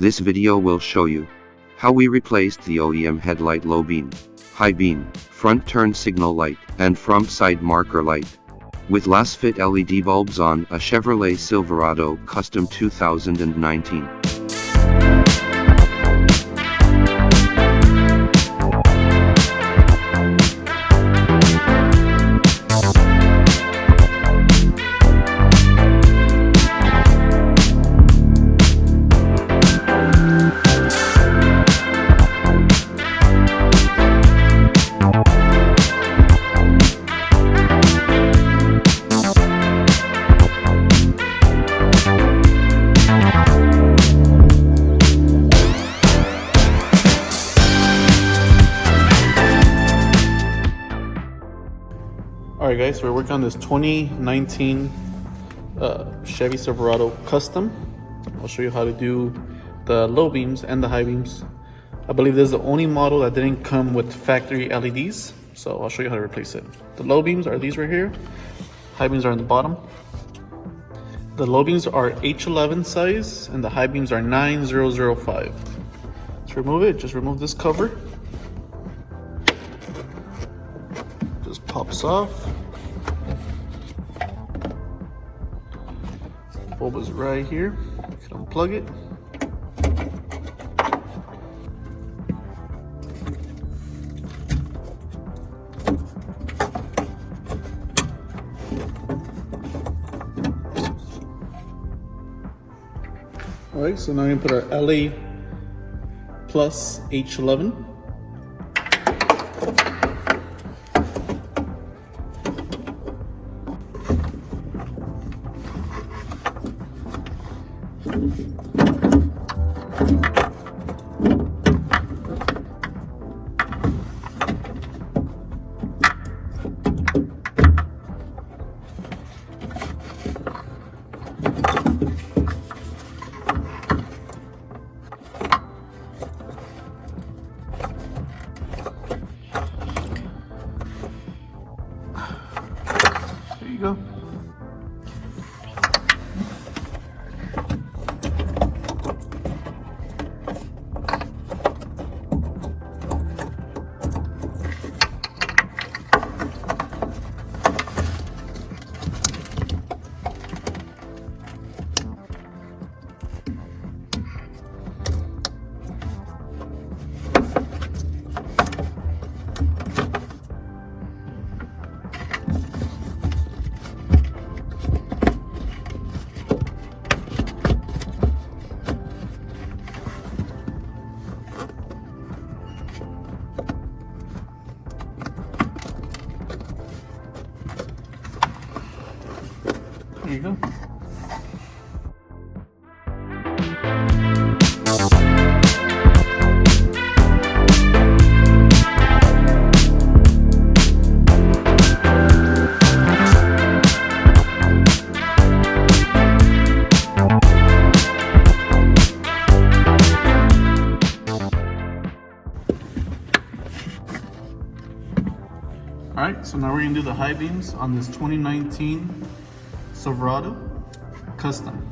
This video will show you how we replaced the OEM headlight low beam, high beam, front turn signal light, and front side marker light with Lasfit LED bulbs on a Chevrolet Silverado Custom 2019. Alright guys, we're working on this 2019 Chevy Silverado Custom. I'll show you how to do the low beams and the high beams. I believe this is the only model that didn't come with factory LEDs, so I'll show you how to replace it. The low beams are these right here. High beams are on the bottom. The low beams are H11 size and the high beams are 9005. To remove it, just remove this cover. Just pops off. Bulb is right here. You can unplug it. Alright, so now we're gonna put our LAplus H11. There you go. There you go. Alright, so now we're going to do the high beams on this 2019 Silverado Custom.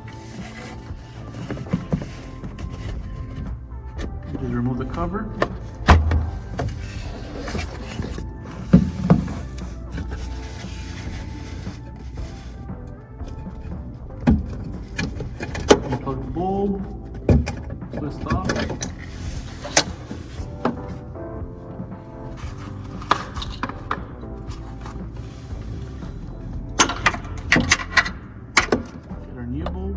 Just remove the cover. Unplug the bulb, twist off. New bulb.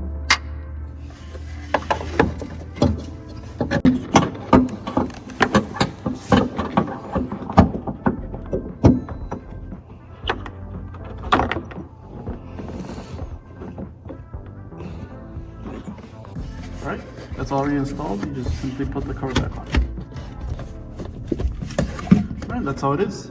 Alright, that's already installed. You just simply put the cover back on. Alright, that's how it is.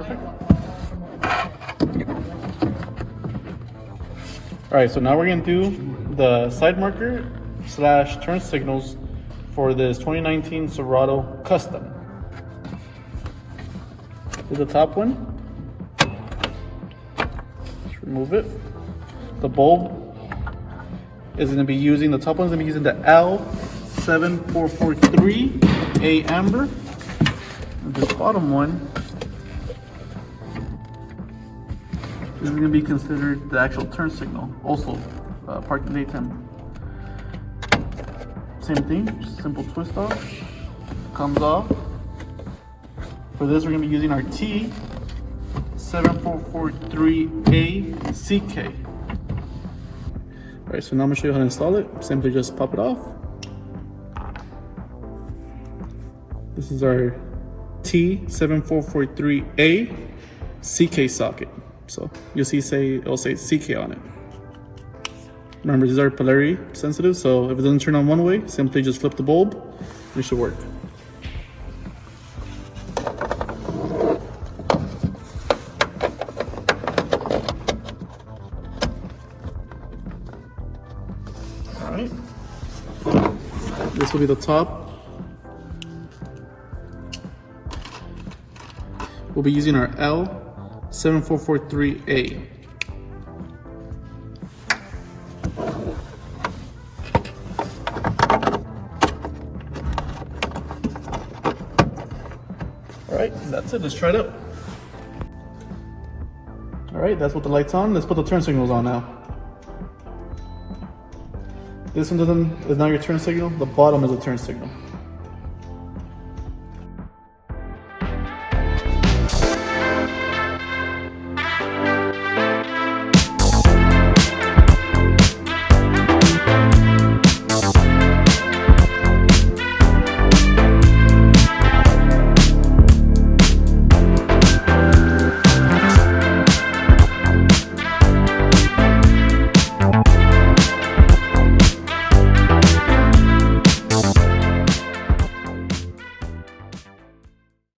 Perfect. All right, so now we're gonna do the side marker / turn signals for this 2019 Silverado Custom. This is the top one. Let's remove it. The bulb is gonna be using, the top one's gonna be using the L7443A amber. And this bottom one is going to be considered the actual turn signal, also park in daytime. Same thing, just simple twist off, comes off. For this, we're going to be using our T7443A CK. Alright, so now I'm going to show you how to install it. Simply just pop it off. This is our T7443A CK socket. So you'll see it'll say CK on it. Remember, these are polarity sensitive, so if it doesn't turn on one way, simply just flip the bulb and it should work. Alright. This will be the top. We'll be using our L7443A. Alright, that's it. Let's try it out. Alright, that's what the light's on. Let's put the turn signals on now. This one is not your turn signal. The bottom is a turn signal.